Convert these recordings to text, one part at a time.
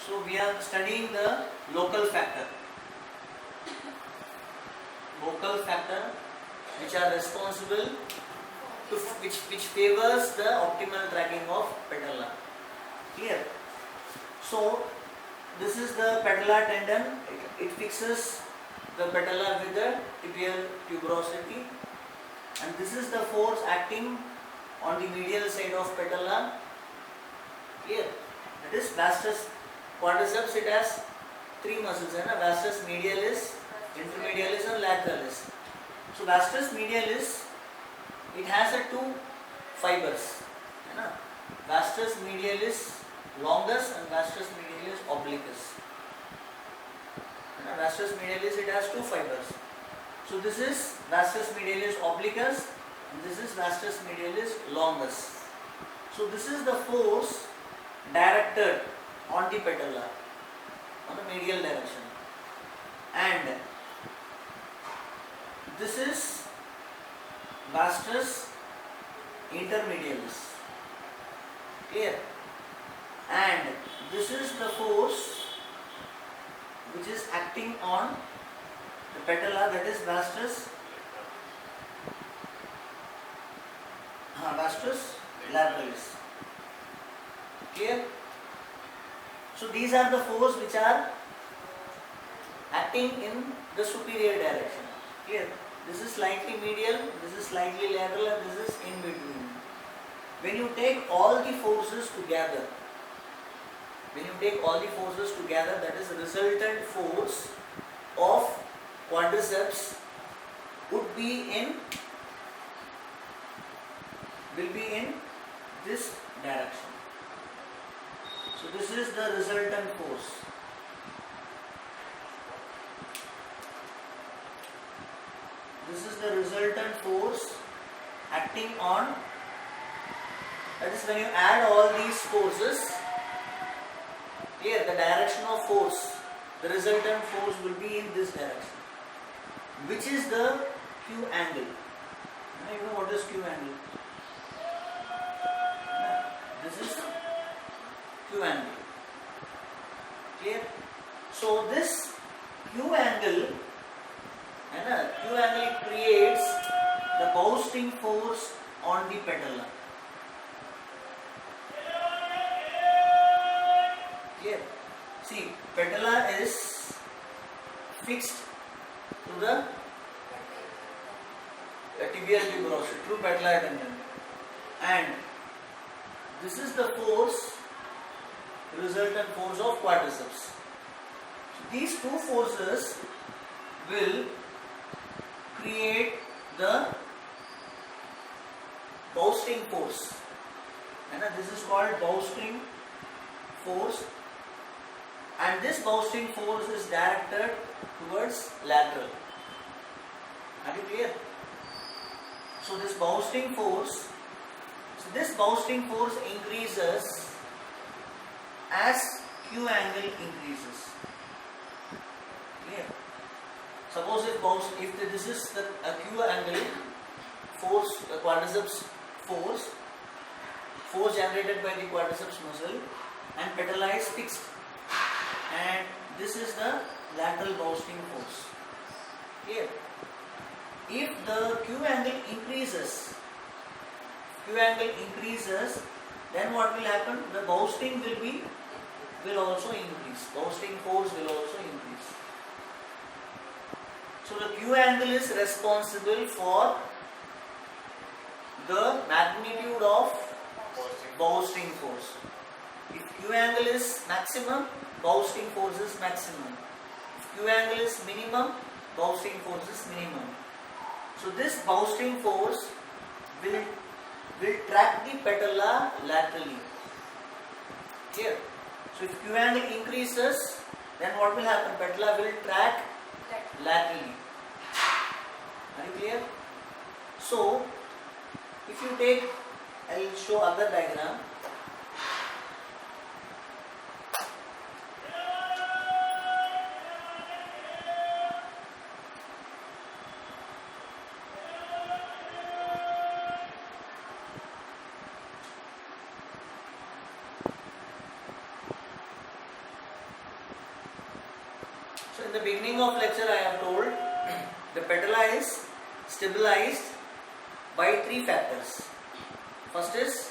So we are studying the local factor. Local factor which are responsible to which favors the optimal tracking of patella. Clear? So this is the patellar tendon. It fixes the patella with the tibial tuberosity, and this is the force acting on the medial side of patella. Clear? That is vastus quadriceps. It has three muscles, and vastus medialis, intermedialis, and lateralis. So vastus medialis, it has a two fibers. Vastus medialis longus and vastus medialis obliquus. Vastus medialis, it has two fibers. So this is vastus medialis obliquus and this is vastus medialis longus. So this is the force directed on the patella, on the medial direction, and this is vastus intermedialis. Clear? And this is the force which is acting on the patella, that is vastus lateralis. Clear? So these are the force which are acting in the superior direction. Clear? This is slightly medial, this is slightly lateral, and this is in between. When you take all the forces together, that is resultant force of quadriceps will be in this direction. So this is the resultant force. This is the resultant force acting on, that is when you add all these forces, here the direction of force, the resultant force will be in this direction, which is the Q angle. You know what is Q angle? This is Q angle. Clear? So this Q angle, creates the boosting force on the patella. Here, see, patella is fixed to the tibial tuberosity through patellar tendon, and this is the force, resultant force of quadriceps. So these two forces will create the boosting force, and this is called boosting force. And this boosting force is directed towards lateral. Are you clear? So this boosting force increases as Q angle increases. Clear? Suppose if this is the Q angle force, the quadriceps force generated by the quadriceps muscle, and patella is fixed, and this is the lateral boosting force. Here, if the Q angle increases, then what will happen? The boosting will also increase. Boosting force will also increase. So the Q angle is responsible for the magnitude of boosting force. If Q angle is maximum, boosting force is maximum. If Q angle is minimum, boosting force is minimum. So this boosting force will track the patella laterally. Here. So if Q angle increases, then what will happen? Patella will track laterally. Are you clear? So if you take, I will show other diagram. in the beginning of lecture I have told the patella is stabilized by three factors. First is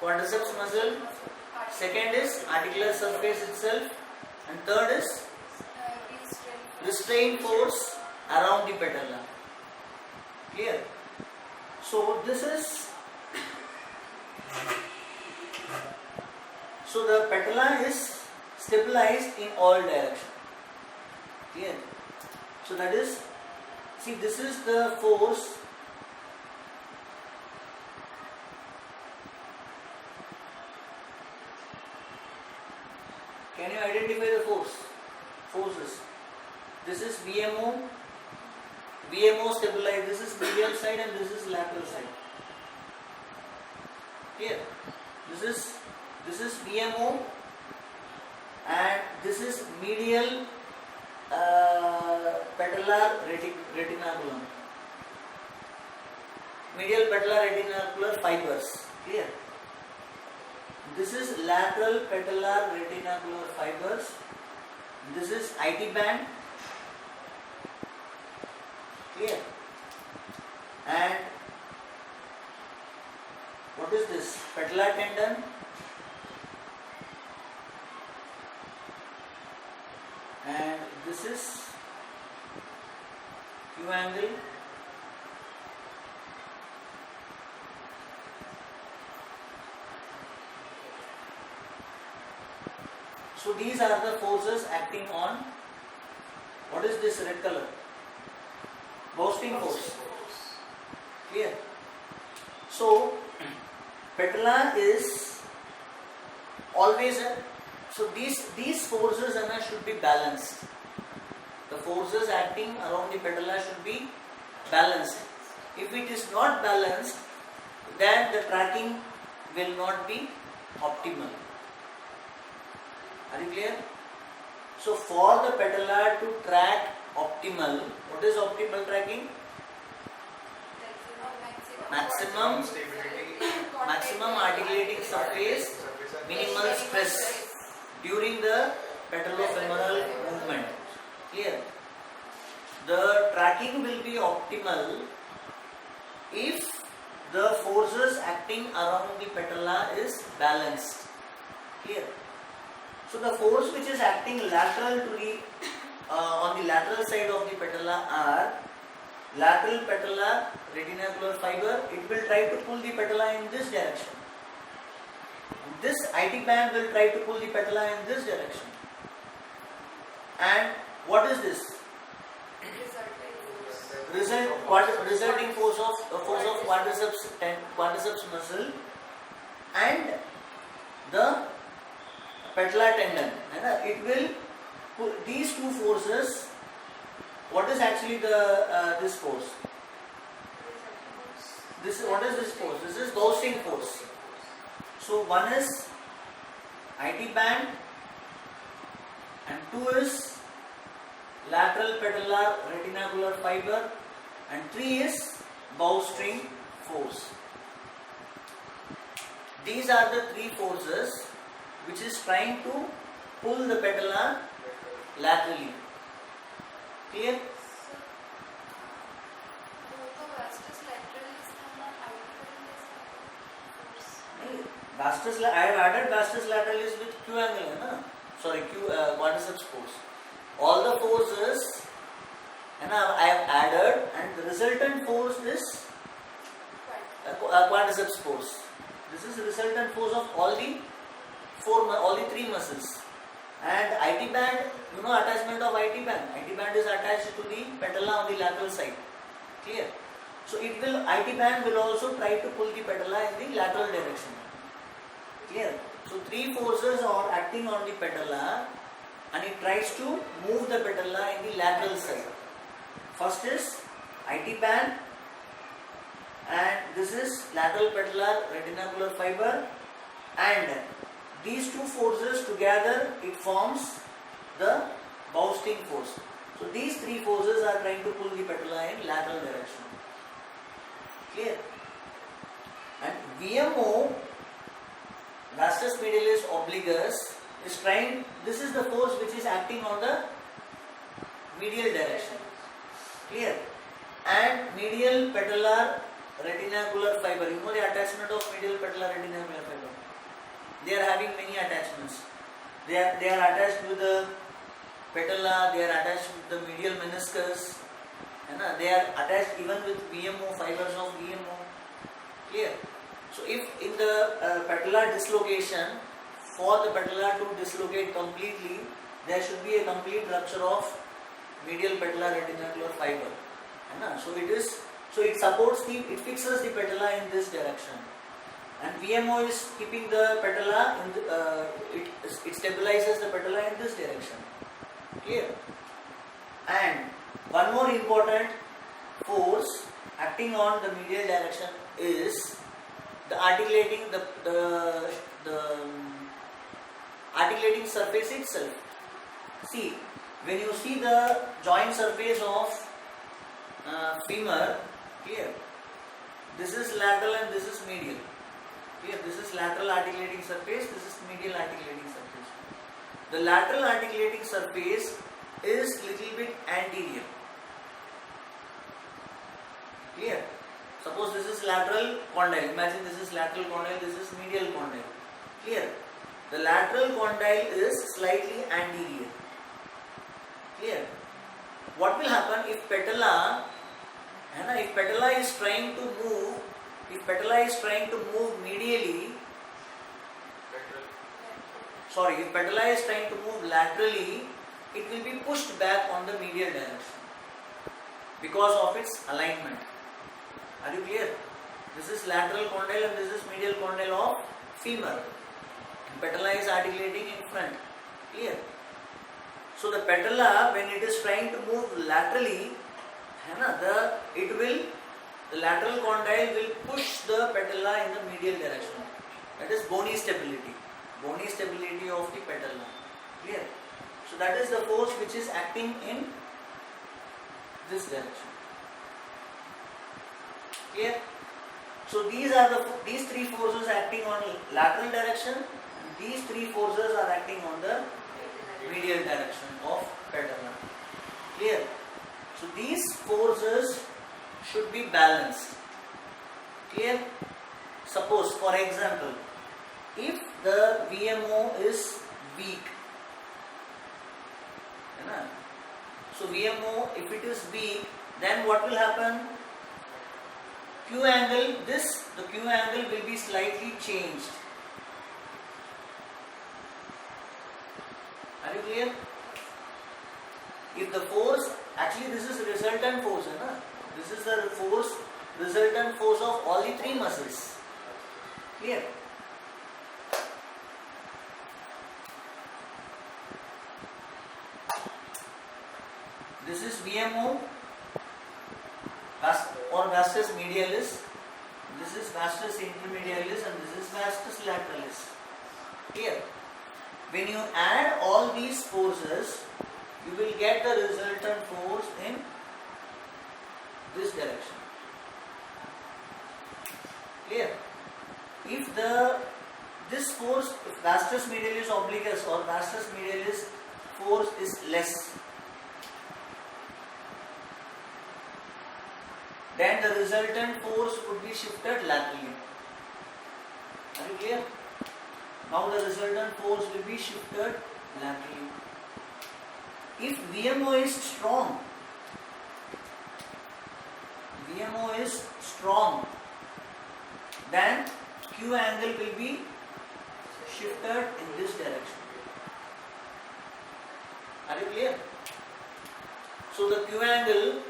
quadriceps muscle, second is articular surface itself, and third is restraint force around the patella. Clear? So this is, so the patella is stabilized in all directions. Clear? So that is, see, this is the force. Can you identify the forces? This is VMO stabilized, this is medial side and this is lateral side. Here, this is VMO and this is medial patellar retinaculum. Medial patellar retinacular fibers. Clear? This is lateral patellar retinacular fibers. This is IT band. Clear? And what is this? Patellar tendon. And this is Q angle. So these are the forces acting on, what is this red color? Boosting force. Clear? So patella is always so these forces should be balanced. The forces acting around the patella should be balanced. If it is not balanced, then the tracking will not be optimal. Are you clear? So for the patella to track optimal, what is optimal tracking? Maximum articulating surface, minimal stress during the patellofemoral movement. Clear? The tracking will be optimal if the forces acting around the patella is balanced. Clear? So the force which is acting lateral to the on the lateral side of the patella are lateral patellar retinacular fiber. It will try to pull the patella in this direction. This IT band will try to pull the patella in this direction. And what is this? Resulting force of quadriceps muscle and the patellar tendon. It will pull these two forces. What is actually this force? What is this force? This is boosting force. So one is IT band and two is lateral patellar retinacular fiber and three is bowstring force. These are the three forces which is trying to pull the patella laterally. Clear? I have added vastus lateralis with Q angle, quadriceps force. All the forces I have added, and the resultant force is quadriceps force. This is the resultant force of all the three muscles. And IT band, attachment of IT band. IT band is attached to the patella on the lateral side. Clear? So IT band will also try to pull the patella in the lateral direction. Clear? So three forces are acting on the patella and it tries to move the patella in the lateral side. First is IT band and this is lateral patellar retinacular fiber, and these two forces together it forms the boosting force. So these three forces are trying to pull the patella in lateral direction. Clear? And VMO, vastus medialis obliquus, is trying, this is the force which is acting on the medial direction. Clear? And medial patellar retinacular fiber. You know the attachment of medial patellar retinacular fiber. They are having many attachments. They are attached with the patella. They are attached with the medial meniscus. They are attached even with VMO, fibers of VMO. Clear? So if in the patellar dislocation, for the patella to dislocate completely, there should be a complete rupture of medial patellar retinacular fiber. So it supports it fixes the patella in this direction, and VMO is keeping the patella in it stabilizes the patella in this direction. Clear? And one more important force acting on the medial direction is the articulating articulating surface itself. See, when you see the joint surface of femur, clear? This is lateral and this is medial. Clear? This is lateral articulating surface, this is medial articulating surface. The lateral articulating surface is little bit anterior. Clear? Suppose this is lateral condyle. Imagine this is lateral condyle, this is medial condyle. Clear? The lateral condyle is slightly anterior. Clear? What will happen if patella is trying to move, medially, if patella is trying to move laterally, it will be pushed back on the medial direction because of its alignment. Are you clear? This is lateral condyle and this is medial condyle of femur. Patella is articulating in front. Clear? So the patella, when it is trying to move laterally, the lateral condyle will push the patella in the medial direction. That is bony stability of the patella. Clear? So that is the force which is acting in this direction. Clear? So these three forces acting on lateral direction, and these three forces are acting on the medial direction of patella. Clear? So these forces should be balanced. Clear? Suppose, for example, if the VMO is weak, so VMO, if it is weak, then what will happen? Q angle, the Q angle will be slightly changed. Are you clear? If the force, actually this is resultant force, this is the resultant force of all the three muscles. Clear? This is VMO or vastus medialis, this is vastus intermedialis, and this is vastus lateralis. Clear? When you add all these forces, you will get the resultant force in this direction. Clear? If this force, if vastus medialis obliquus or vastus medialis force is less, then the resultant force would be shifted laterally. Are you clear? Now the resultant force will be shifted laterally. If VMO is strong, then Q angle will be shifted in this direction. Are you clear? So the Q angle,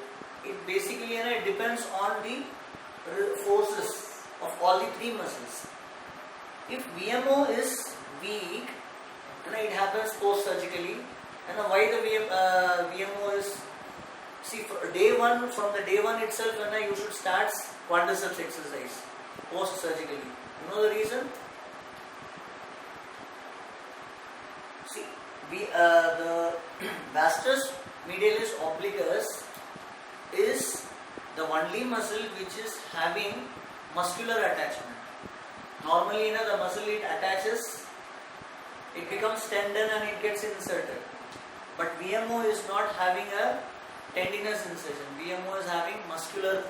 it basically depends on the forces of all the three muscles. If VMO is weak, it happens post-surgically. And why the VMO is, see, from the day one itself, you should start quadriceps exercise post-surgically. You know the reason? See, the vastus medialis obliquus is the only muscle which is having muscular attachment. Normally, the muscle it attaches, it becomes tendon and it gets inserted. but VMO is not having a tendinous insertion. VMO is having muscular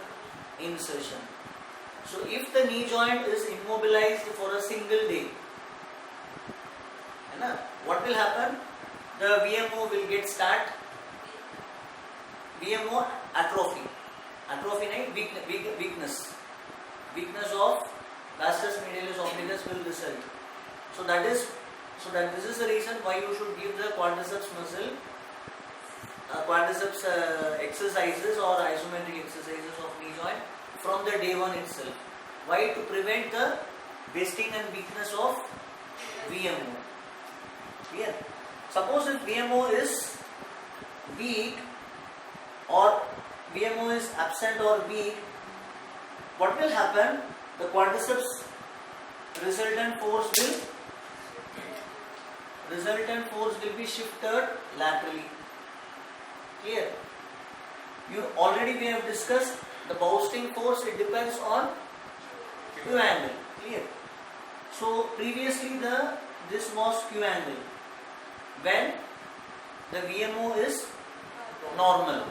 insertion. So if the knee joint is immobilized for a single day, what will happen? The VMO will get start. VMO atrophy. Atrophy means weakness. Weakness of vastus medialis obliquus will result. So this is the reason why you should give the quadriceps muscle, quadriceps exercises or isometric exercises of knee joint from the day one itself. Why? To prevent the wasting and weakness of VMO. Clear? Suppose if VMO is weak or VMO is absent or weak, what will happen? The quadriceps resultant force will be shifted laterally. Clear? We have discussed the boosting force. It depends on Q angle. Clear? So previously this was Q angle when the VMO is normal.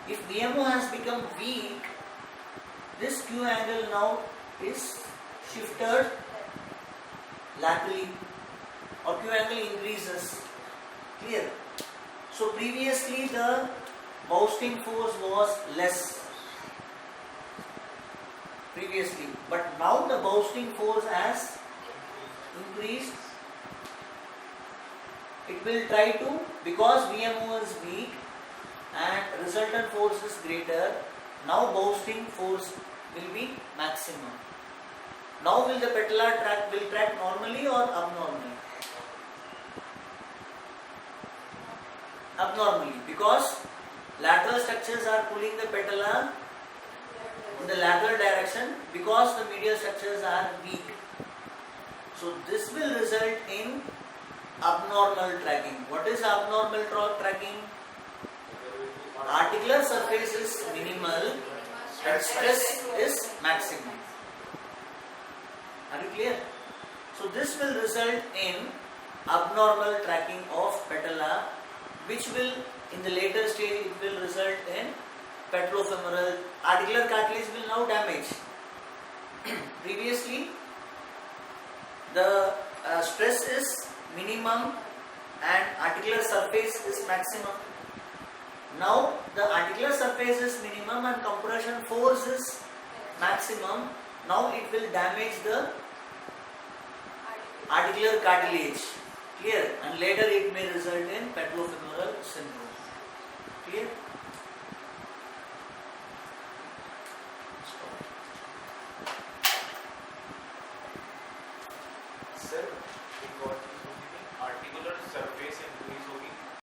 If VMO has become weak, this Q angle now is shifted laterally or Q angle increases. Clear? So previously the boosting force was less. But now the boosting force has increased. It will try to, because VMO is weak and resultant force is greater, now boosting force will be maximum. Now will the patellar track normally or abnormally? Abnormally, because lateral structures are pulling the patella in the lateral direction because the medial structures are weak. So this will result in abnormal tracking. What is abnormal tracking? Articular surface is minimal and stress is maximum. Are you clear? So this will result in abnormal tracking of patella, which will in the later stage it will result in patellofemoral. Articular cartilage will now damage. Previously the stress is minimum and articular surface is maximum. Now the articular surface is minimum and compression force is maximum. Now it will damage the articular cartilage. Clear? And later it may result in patellofemoral syndrome. Clear?